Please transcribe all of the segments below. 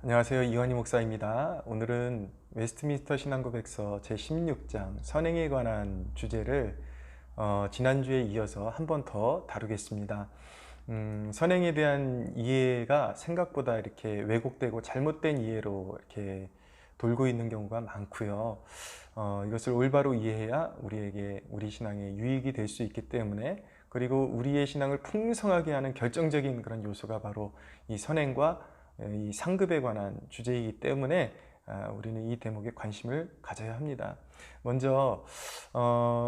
안녕하세요. 이완희 목사입니다. 오늘은 웨스트민스터 신앙고백서 제16장 선행에 관한 주제를 지난주에 이어서 한 번 더 다루겠습니다. 선행에 대한 이해가 생각보다 이렇게 왜곡되고 잘못된 이해로 이렇게 돌고 있는 경우가 많고요. 이것을 올바로 이해해야 우리 신앙에 유익이 될 수 있기 때문에, 그리고 우리의 신앙을 풍성하게 하는 결정적인 그런 요소가 바로 이 선행과 이 상급에 관한 주제이기 때문에 우리는 이 대목에 관심을 가져야 합니다. 먼저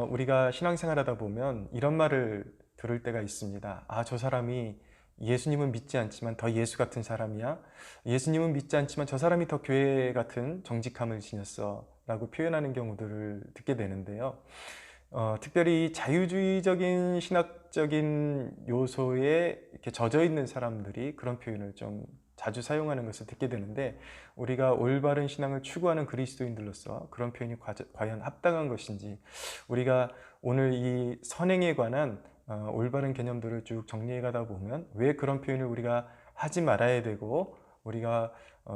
우리가 신앙생활하다 보면 이런 말을 들을 때가 있습니다. 저 사람이 예수님은 믿지 않지만 더 예수 같은 사람이야. 예수님은 믿지 않지만 저 사람이 더 교회 같은 정직함을 지녔어 라고 표현하는 경우들을 듣게 되는데요. 특별히 자유주의적인 신학적인 요소에 이렇게 젖어 있는 사람들이 그런 표현을 좀 자주 사용하는 것을 듣게 되는데, 우리가 올바른 신앙을 추구하는 그리스도인들로서 그런 표현이 과연 합당한 것인지, 우리가 오늘 이 선행에 관한 올바른 개념들을 쭉 정리해 가다 보면 왜 그런 표현을 우리가 하지 말아야 되고, 우리가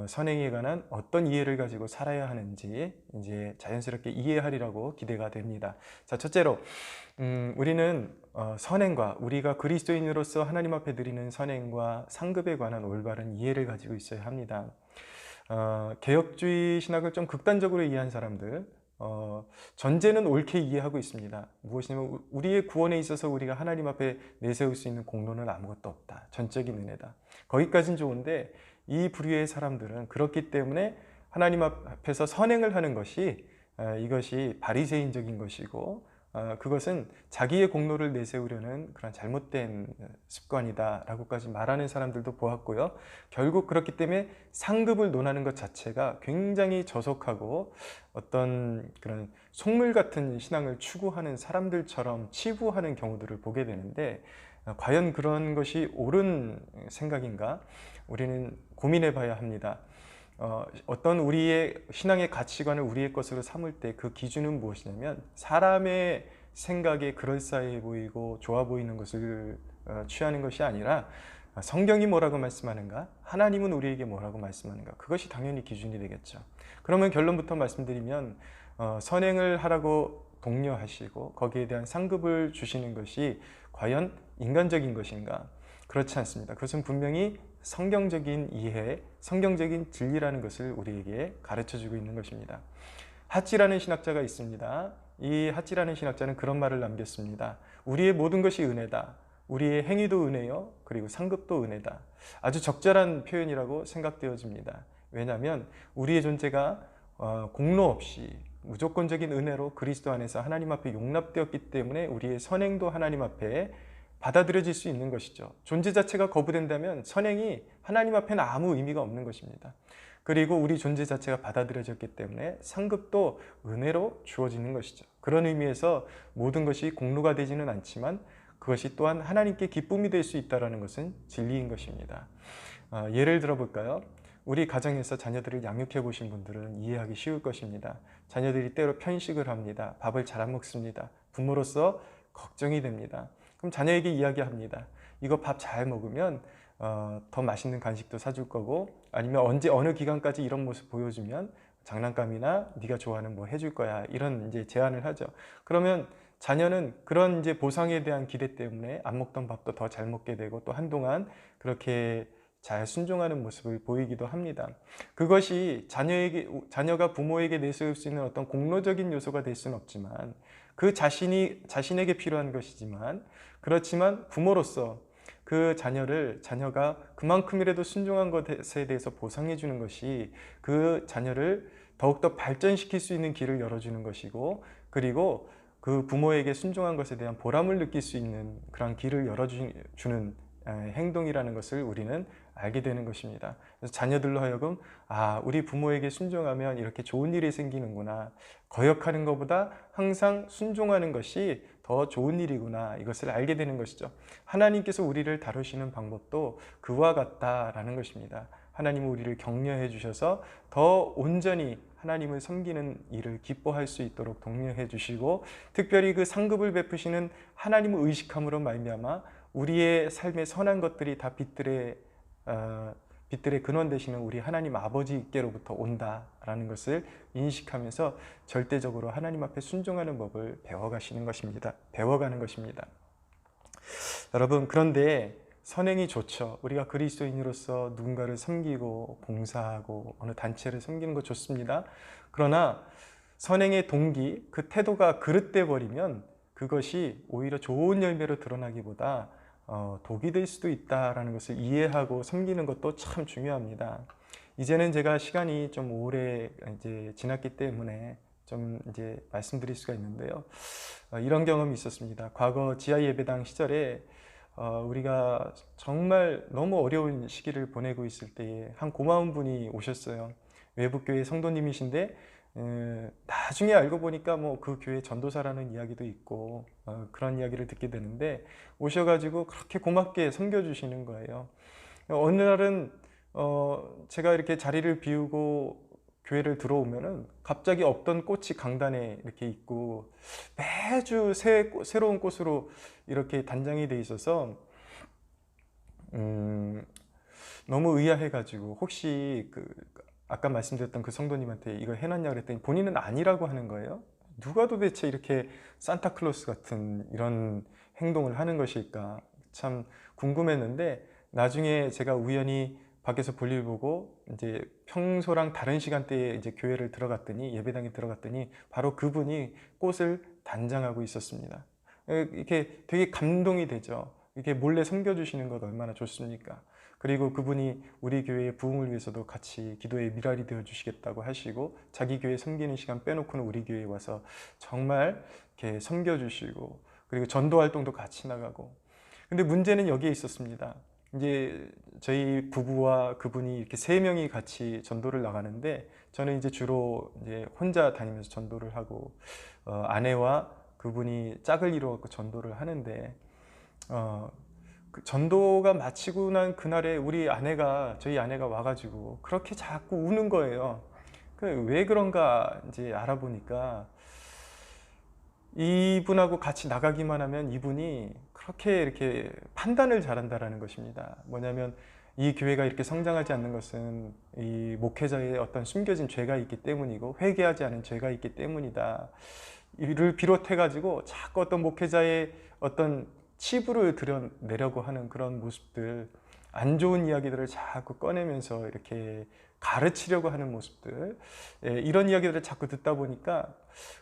선행에 관한 어떤 이해를 가지고 살아야 하는지 이제 자연스럽게 이해하리라고 기대가 됩니다. 자, 첫째로 우리는 선행과, 우리가 그리스도인으로서 하나님 앞에 드리는 선행과 상급에 관한 올바른 이해를 가지고 있어야 합니다. 개혁주의 신학을 좀 극단적으로 이해한 사람들, 전제는 옳게 이해하고 있습니다. 무엇이냐면 우리의 구원에 있어서 우리가 하나님 앞에 내세울 수 있는 공로는 아무것도 없다, 전적인 은혜다. 거기까지는 좋은데, 이 부류의 사람들은 그렇기 때문에 하나님 앞에서 선행을 하는 것이 이것이 바리새인적인 것이고, 그것은 자기의 공로를 내세우려는 그런 잘못된 습관이다 라고까지 말하는 사람들도 보았고요. 결국 그렇기 때문에 상급을 논하는 것 자체가 굉장히 저속하고 어떤 그런 속물 같은 신앙을 추구하는 사람들처럼 치부하는 경우들을 보게 되는데, 과연 그런 것이 옳은 생각인가? 우리는 고민해 봐야 합니다. 어떤 우리의 신앙의 가치관을 우리의 것으로 삼을 때 그 기준은 무엇이냐면, 사람의 생각에 그럴싸해 보이고 좋아 보이는 것을 취하는 것이 아니라, 성경이 뭐라고 말씀하는가? 하나님은 우리에게 뭐라고 말씀하는가? 그것이 당연히 기준이 되겠죠. 그러면 결론부터 말씀드리면, 선행을 하라고 독려하시고 거기에 대한 상급을 주시는 것이 과연 인간적인 것인가? 그렇지 않습니다. 그것은 분명히 성경적인 이해, 성경적인 진리라는 것을 우리에게 가르쳐주고 있는 것입니다. 핫지라는 신학자가 있습니다. 이 핫지라는 신학자는 그런 말을 남겼습니다. 우리의 모든 것이 은혜다. 우리의 행위도 은혜요, 그리고 상급도 은혜다. 아주 적절한 표현이라고 생각되어집니다. 왜냐하면 우리의 존재가 공로 없이 무조건적인 은혜로 그리스도 안에서 하나님 앞에 용납되었기 때문에 우리의 선행도 하나님 앞에 받아들여질 수 있는 것이죠. 존재 자체가 거부된다면 선행이 하나님 앞에는 아무 의미가 없는 것입니다. 그리고 우리 존재 자체가 받아들여졌기 때문에 상급도 은혜로 주어지는 것이죠. 그런 의미에서 모든 것이 공로가 되지는 않지만 그것이 또한 하나님께 기쁨이 될 수 있다는 것은 진리인 것입니다. 예를 들어 볼까요? 우리 가정에서 자녀들을 양육해 보신 분들은 이해하기 쉬울 것입니다. 자녀들이 때로 편식을 합니다. 밥을 잘 안 먹습니다. 부모로서 걱정이 됩니다. 그럼 자녀에게 이야기합니다. 이거 밥 잘 먹으면 더 맛있는 간식도 사줄 거고, 아니면 언제 어느 기간까지 이런 모습 보여주면 장난감이나 네가 좋아하는 뭐 해줄 거야, 이런 이제 제안을 하죠. 그러면 자녀는 그런 이제 보상에 대한 기대 때문에 안 먹던 밥도 더 잘 먹게 되고, 또 한동안 그렇게 잘 순종하는 모습을 보이기도 합니다. 그것이 자녀가 부모에게 내세울 수 있는 어떤 공로적인 요소가 될 수는 없지만, 그 자신에게 필요한 것이지만, 그렇지만 부모로서 그 자녀가 그만큼이라도 순종한 것에 대해서 보상해 주는 것이 그 자녀를 더욱더 발전시킬 수 있는 길을 열어주는 것이고, 그리고 그 부모에게 순종한 것에 대한 보람을 느낄 수 있는 그런 길을 열어주는 행동이라는 것을 우리는 알게 되는 것입니다. 그래서 자녀들로 하여금 우리 부모에게 순종하면 이렇게 좋은 일이 생기는구나, 거역하는 것보다 항상 순종하는 것이 더 좋은 일이구나, 이것을 알게 되는 것이죠. 하나님께서 우리를 다루시는 방법도 그와 같다라는 것입니다. 하나님은 우리를 격려해 주셔서 더 온전히 하나님을 섬기는 일을 기뻐할 수 있도록 독려해 주시고, 특별히 그 상급을 베푸시는 하나님을 의식함으로 말미암아 우리의 삶의 선한 것들이 다 빛들에 빛들의 근원 되시는 우리 하나님 아버지께로부터 온다라는 것을 인식하면서 절대적으로 하나님 앞에 순종하는 법을 배워가는 것입니다. 여러분, 그런데 선행이 좋죠. 우리가 그리스도인으로서 누군가를 섬기고 봉사하고 어느 단체를 섬기는 거 좋습니다. 그러나 선행의 동기, 그 태도가 그릇돼 버리면 그것이 오히려 좋은 열매로 드러나기보다 독이 될 수도 있다라는 것을 이해하고 섬기는 것도 참 중요합니다. 이제는 제가 시간이 좀 오래 이제 지났기 때문에 좀 이제 말씀드릴 수가 있는데요. 이런 경험이 있었습니다. 과거 지하 예배당 시절에 우리가 정말 너무 어려운 시기를 보내고 있을 때에 한 고마운 분이 오셨어요. 외부교회 성도님이신데 나중에 알고 보니까 뭐 그 교회 전도사라는 이야기도 있고 그런 이야기를 듣게 되는데, 오셔가지고 그렇게 고맙게 섬겨주시는 거예요. 어느 날은 제가 이렇게 자리를 비우고 교회를 들어오면은 갑자기 없던 꽃이 강단에 이렇게 있고 매주 새로운 꽃으로 이렇게 단장이 돼 있어서 너무 의아해가지고 혹시 아까 말씀드렸던 그 성도님한테 이거 해놨냐 그랬더니 본인은 아니라고 하는 거예요. 누가 도대체 이렇게 산타클로스 같은 이런 행동을 하는 것일까 참 궁금했는데, 나중에 제가 우연히 밖에서 볼일 보고 이제 평소랑 다른 시간대에 이제 교회를 들어갔더니, 예배당에 들어갔더니 바로 그분이 꽃을 단장하고 있었습니다. 이렇게 되게 감동이 되죠. 이렇게 몰래 섬겨주시는 것 얼마나 좋습니까? 그리고 그분이 우리 교회의 부흥을 위해서도 같이 기도의 미랄이 되어 주시겠다고 하시고, 자기 교회 섬기는 시간 빼놓고는 우리 교회에 와서 정말 이렇게 섬겨주시고, 그리고 전도 활동도 같이 나가고. 근데 문제는 여기에 있었습니다. 이제 저희 부부와 그분이 이렇게 세 명이 같이 전도를 나가는데, 저는 이제 주로 이제 혼자 다니면서 전도를 하고, 아내와 그분이 짝을 이루어서 전도를 하는데, 그 전도가 마치고 난 그날에 저희 아내가 와가지고 그렇게 자꾸 우는 거예요. 왜 그런가 이제 알아보니까, 이분하고 같이 나가기만 하면 이분이 그렇게 이렇게 판단을 잘한다라는 것입니다. 뭐냐면 이 교회가 이렇게 성장하지 않는 것은 이 목회자의 어떤 숨겨진 죄가 있기 때문이고, 회개하지 않은 죄가 있기 때문이다. 이를 비롯해 가지고 자꾸 어떤 목회자의 어떤 치부를 드러내려고 하는 그런 모습들, 안 좋은 이야기들을 자꾸 꺼내면서 이렇게 가르치려고 하는 모습들, 이런 이야기들을 자꾸 듣다 보니까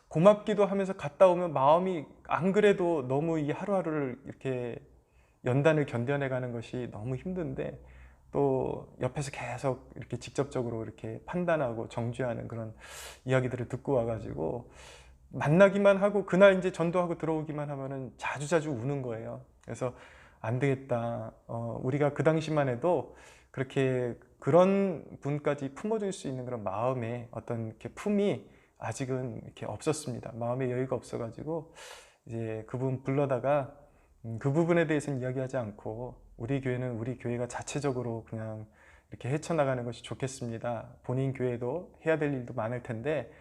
고맙기도 하면서 갔다 오면 마음이 안 그래도 너무 이 하루하루를 이렇게 연단을 견뎌내가는 것이 너무 힘든데, 또 옆에서 계속 이렇게 직접적으로 이렇게 판단하고 정죄하는 그런 이야기들을 듣고 와가지고 만나기만 하고 그날 이제 전도하고 들어오기만 하면은 자주자주 우는 거예요. 그래서 안 되겠다. 우리가 그 당시만 해도 그렇게 그런 분까지 품어줄 수 있는 그런 마음의 어떤 이렇게 품이 아직은 이렇게 없었습니다. 마음의 여유가 없어가지고 이제 그분 불러다가 그 부분에 대해서는 이야기하지 않고, 우리 교회는 우리 교회가 자체적으로 그냥 이렇게 헤쳐나가는 것이 좋겠습니다. 본인 교회도 해야 될 일도 많을 텐데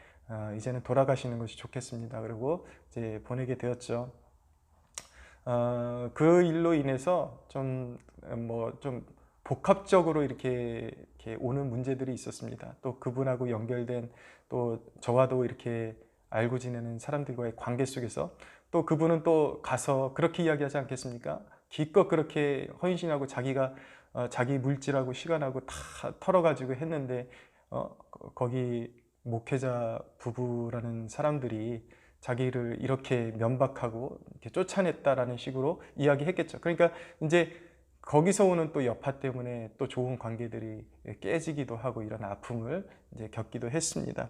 이제는 돌아가시는 것이 좋겠습니다. 그리고 이제 보내게 되었죠. 그 일로 인해서 좀 복합적으로 이렇게 오는 문제들이 있었습니다. 또 그분하고 연결된, 또 저와도 이렇게 알고 지내는 사람들과의 관계 속에서 또 그분은 또 가서 그렇게 이야기하지 않겠습니까? 기껏 그렇게 헌신하고 자기가 자기 물질하고 시간하고 다 털어가지고 했는데 거기 목회자 부부라는 사람들이 자기를 이렇게 면박하고 이렇게 쫓아냈다라는 식으로 이야기했겠죠. 그러니까 이제 거기서 오는 또 여파 때문에 또 좋은 관계들이 깨지기도 하고 이런 아픔을 이제 겪기도 했습니다.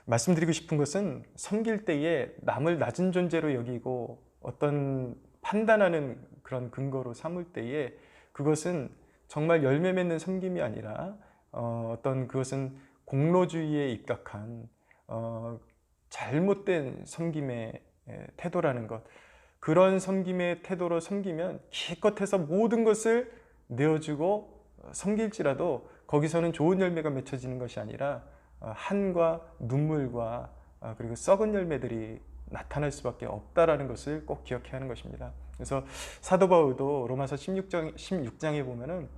말씀드리고 싶은 것은, 섬길 때에 남을 낮은 존재로 여기고 어떤 판단하는 그런 근거로 삼을 때에 그것은 정말 열매 맺는 섬김이 아니라 어떤 그것은 공로주의에 입각한 잘못된 섬김의 태도라는 것. 그런 섬김의 태도로 섬기면 기껏해서 모든 것을 내어주고 섬길지라도 거기서는 좋은 열매가 맺혀지는 것이 아니라 한과 눈물과 그리고 썩은 열매들이 나타날 수밖에 없다라는 것을 꼭 기억해야 하는 것입니다. 그래서 사도 바울도 로마서 16장에 보면은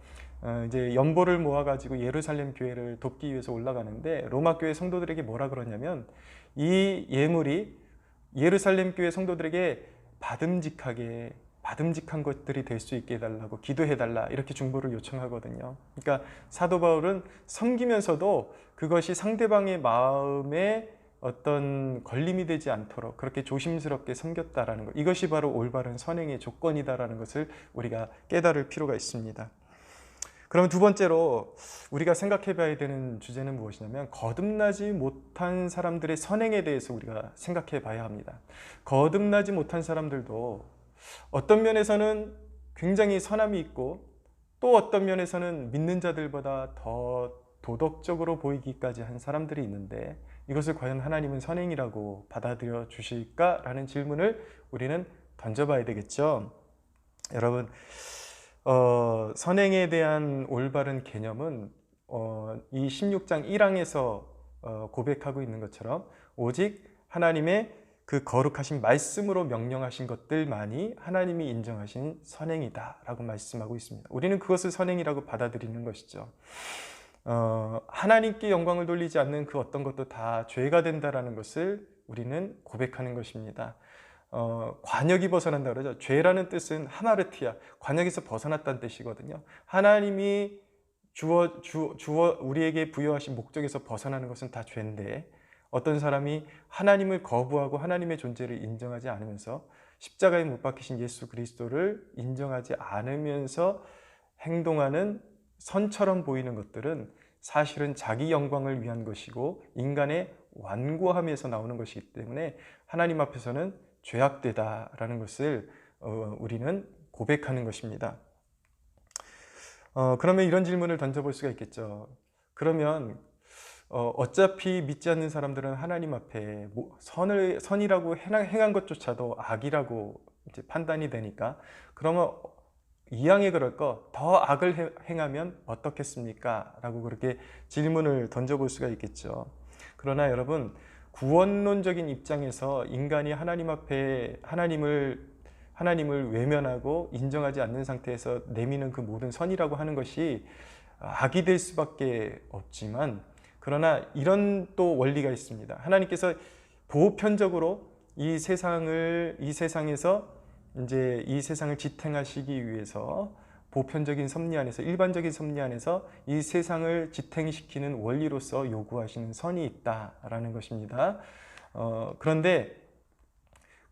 이제 연보를 모아가지고 예루살렘 교회를 돕기 위해서 올라가는데 로마 교회 성도들에게 뭐라 그러냐면 이 예물이 예루살렘 교회 성도들에게 받음직한 것들이 될 수 있게 해달라고 기도해달라 이렇게 중보를 요청하거든요. 그러니까 사도 바울은 섬기면서도 그것이 상대방의 마음에 어떤 걸림이 되지 않도록 그렇게 조심스럽게 섬겼다라는 것, 이것이 바로 올바른 선행의 조건이다라는 것을 우리가 깨달을 필요가 있습니다. 그러면 두 번째로 우리가 생각해 봐야 되는 주제는 무엇이냐면 거듭나지 못한 사람들의 선행에 대해서 우리가 생각해 봐야 합니다. 거듭나지 못한 사람들도 어떤 면에서는 굉장히 선함이 있고 또 어떤 면에서는 믿는 자들보다 더 도덕적으로 보이기까지 한 사람들이 있는데 이것을 과연 하나님은 선행이라고 받아들여 주실까라는 질문을 우리는 던져봐야 되겠죠. 여러분, 선행에 대한 올바른 개념은 이 16장 1항에서 고백하고 있는 것처럼 오직 하나님의 그 거룩하신 말씀으로 명령하신 것들만이 하나님이 인정하신 선행이다라고 말씀하고 있습니다. 우리는 그것을 선행이라고 받아들이는 것이죠. 하나님께 영광을 돌리지 않는 그 어떤 것도 다 죄가 된다라는 것을 우리는 고백하는 것입니다. 관역이 벗어난다 그러죠. 죄라는 뜻은 하마르티아, 관역에서 벗어났다는 뜻이거든요. 하나님이 우리에게 부여하신 목적에서 벗어나는 것은 다 죄인데 어떤 사람이 하나님을 거부하고 하나님의 존재를 인정하지 않으면서 십자가에 못 박히신 예수 그리스도를 인정하지 않으면서 행동하는 선처럼 보이는 것들은 사실은 자기 영광을 위한 것이고 인간의 완고함에서 나오는 것이기 때문에 하나님 앞에서는 죄악되다라는 것을 우리는 고백하는 것입니다. 그러면 이런 질문을 던져볼 수가 있겠죠. 그러면 어차피 믿지 않는 사람들은 하나님 앞에 선이라고 행한 것조차도 악이라고 이제 판단이 되니까 그러면 이왕에 그럴 거 더 악을 행하면 어떻겠습니까? 라고 그렇게 질문을 던져볼 수가 있겠죠. 그러나 여러분, 구원론적인 입장에서 인간이 하나님 앞에 하나님을 외면하고 인정하지 않는 상태에서 내미는 그 모든 선이라고 하는 것이 악이 될 수밖에 없지만 그러나 이런 또 원리가 있습니다. 하나님께서 보편적으로 이 세상에서 이제 이 세상을 지탱하시기 위해서 보편적인 섭리 안에서 일반적인 섭리 안에서 이 세상을 지탱시키는 원리로서 요구하시는 선이 있다라는 것입니다. 그런데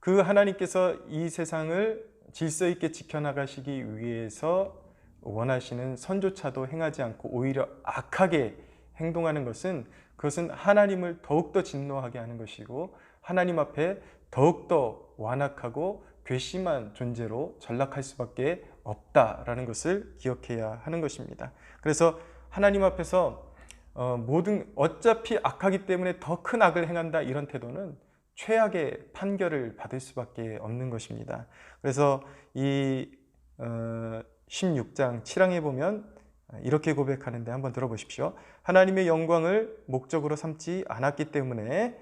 그 하나님께서 이 세상을 질서 있게 지켜나가시기 위해서 원하시는 선조차도 행하지 않고 오히려 악하게 행동하는 것은 그것은 하나님을 더욱더 진노하게 하는 것이고 하나님 앞에 더욱더 완악하고 괘씸한 존재로 전락할 수밖에 없다라는 것을 기억해야 하는 것입니다. 그래서 하나님 앞에서 어차피 악하기 때문에 더 큰 악을 행한다 이런 태도는 최악의 판결을 받을 수밖에 없는 것입니다. 그래서 이 16장 7항에 보면 이렇게 고백하는데 한번 들어보십시오. 하나님의 영광을 목적으로 삼지 않았기 때문에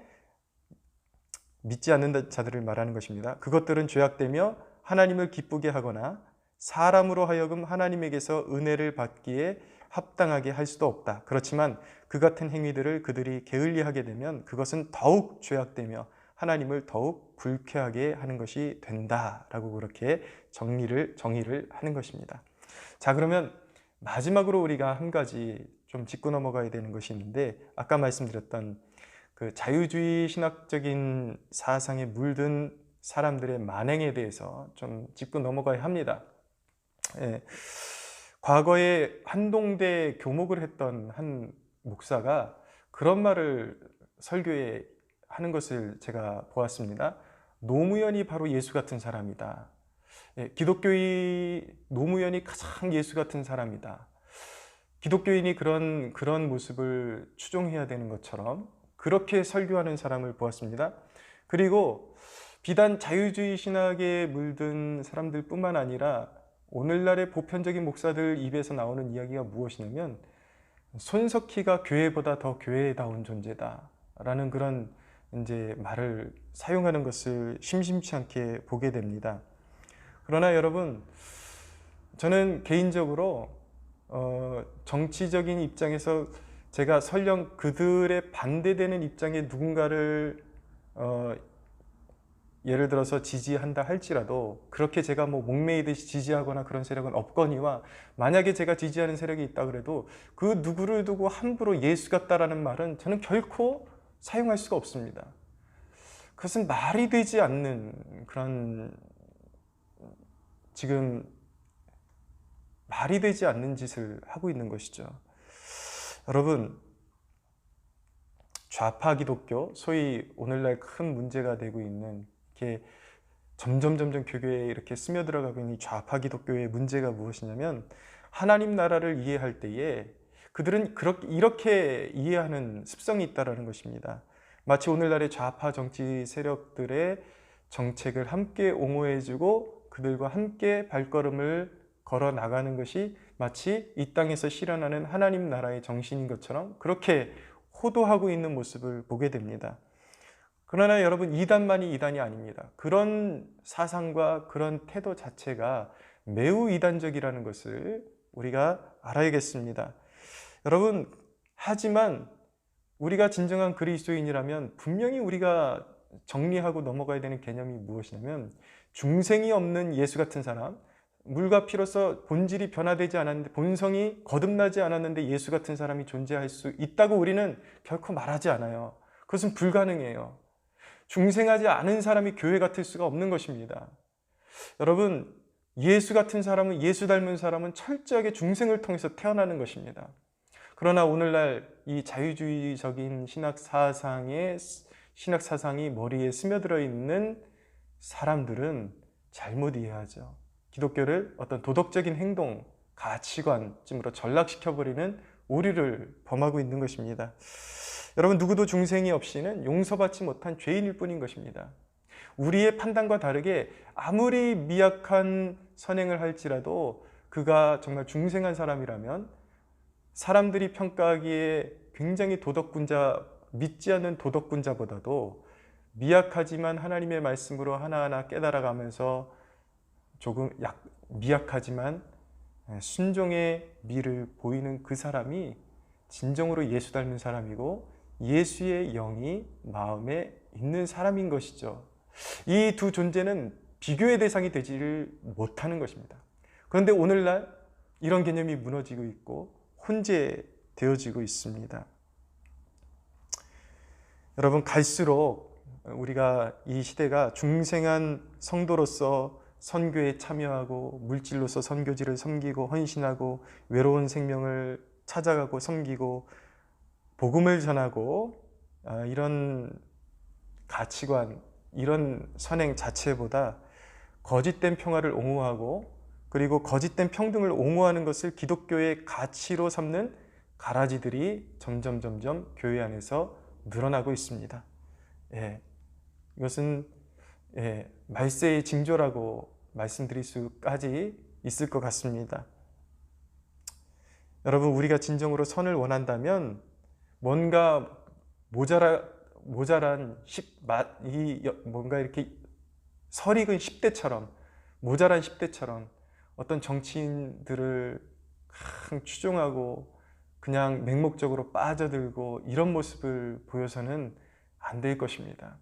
믿지 않는 자들을 말하는 것입니다. 그것들은 죄악되며 하나님을 기쁘게 하거나 사람으로 하여금 하나님에게서 은혜를 받기에 합당하게 할 수도 없다. 그렇지만 그 같은 행위들을 그들이 게을리하게 되면 그것은 더욱 죄악되며 하나님을 더욱 불쾌하게 하는 것이 된다라고 그렇게 정의를 하는 것입니다. 자, 그러면 마지막으로 우리가 한 가지 좀 짚고 넘어가야 되는 것이 있는데 아까 말씀드렸던 그 자유주의 신학적인 사상에 물든 사람들의 만행에 대해서 좀 짚고 넘어가야 합니다. 예, 과거에 한동대 교목을 했던 한 목사가 그런 말을 설교에 하는 것을 제가 보았습니다. 노무현이 바로 예수 같은 사람이다. 예, 기독교의 노무현이 가장 예수 같은 사람이다. 기독교인이 그런 모습을 추종해야 되는 것처럼 그렇게 설교하는 사람을 보았습니다. 그리고 비단 자유주의 신학에 물든 사람들 뿐만 아니라 오늘날의 보편적인 목사들 입에서 나오는 이야기가 무엇이냐면 손석희가 교회보다 더 교회다운 존재다 라는 그런 이제 말을 사용하는 것을 심심치 않게 보게 됩니다. 그러나 여러분, 저는 개인적으로 정치적인 입장에서 제가 설령 그들의 반대되는 입장에 누군가를 예를 들어서 지지한다 할지라도 그렇게 제가 뭐 목매이듯이 지지하거나 그런 세력은 없거니와, 만약에 제가 지지하는 세력이 있다 그래도 그 누구를 두고 함부로 예수 같다라는 말은 저는 결코 사용할 수가 없습니다. 그것은 말이 되지 않는 그런, 지금 말이 되지 않는 짓을 하고 있는 것이죠. 여러분, 좌파 기독교, 소위 오늘날 큰 문제가 되고 있는, 이렇게 점점 교교에 이렇게 스며들어가고 있는 이 좌파 기독교의 문제가 무엇이냐면, 하나님 나라를 이해할 때에 그들은 이렇게 이해하는 습성이 있다는 것입니다. 마치 오늘날의 좌파 정치 세력들의 정책을 함께 옹호해주고 그들과 함께 발걸음을 걸어 나가는 것이 마치 이 땅에서 실현하는 하나님 나라의 정신인 것처럼 그렇게 호도하고 있는 모습을 보게 됩니다. 그러나 여러분, 이단만이 이단이 아닙니다. 그런 사상과 그런 태도 자체가 매우 이단적이라는 것을 우리가 알아야겠습니다. 여러분, 하지만 우리가 진정한 그리스도인이라면 분명히 우리가 정리하고 넘어가야 되는 개념이 무엇이냐면, 중생이 없는 예수 같은 사람, 물과 피로서 본질이 변화되지 않았는데, 본성이 거듭나지 않았는데 예수 같은 사람이 존재할 수 있다고 우리는 결코 말하지 않아요. 그것은 불가능해요. 중생하지 않은 사람이 교회 같을 수가 없는 것입니다. 여러분, 예수 같은 사람은, 예수 닮은 사람은 철저하게 중생을 통해서 태어나는 것입니다. 그러나 오늘날 이 자유주의적인 신학 사상이 머리에 스며들어 있는 사람들은 잘못 이해하죠. 기독교를 어떤 도덕적인 행동, 가치관쯤으로 전락시켜버리는 오류를 범하고 있는 것입니다. 여러분, 누구도 중생이 없이는 용서받지 못한 죄인일 뿐인 것입니다. 우리의 판단과 다르게 아무리 미약한 선행을 할지라도 그가 정말 중생한 사람이라면, 사람들이 평가하기에 굉장히 믿지 않는 도덕군자보다도 미약하지만 하나님의 말씀으로 하나하나 깨달아가면서 조금 미약하지만 순종의 미를 보이는 그 사람이 진정으로 예수 닮은 사람이고 예수의 영이 마음에 있는 사람인 것이죠. 이 두 존재는 비교의 대상이 되지를 못하는 것입니다. 그런데 오늘날 이런 개념이 무너지고 있고 혼재되어지고 있습니다. 여러분, 갈수록 우리가 이 시대가 중생한 성도로서 선교에 참여하고 물질로서 선교지를 섬기고 헌신하고 외로운 생명을 찾아가고 섬기고 복음을 전하고 이런 가치관, 이런 선행 자체보다 거짓된 평화를 옹호하고 그리고 거짓된 평등을 옹호하는 것을 기독교의 가치로 삼는 가라지들이 점점 교회 안에서 늘어나고 있습니다. 이것은 말세의 징조라고 말씀드릴 수까지 있을 것 같습니다. 여러분, 우리가 진정으로 선을 원한다면 뭔가 모자란 뭔가 이렇게 설익은 10대처럼, 모자란 10대처럼 어떤 정치인들을 추종하고 그냥 맹목적으로 빠져들고 이런 모습을 보여서는 안 될 것입니다.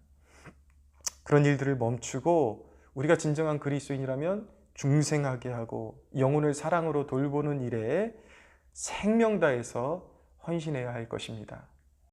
그런 일들을 멈추고 우리가 진정한 그리스도인이라면 중생하게 하고 영혼을 사랑으로 돌보는 일에 생명 다해서 헌신해야 할 것입니다.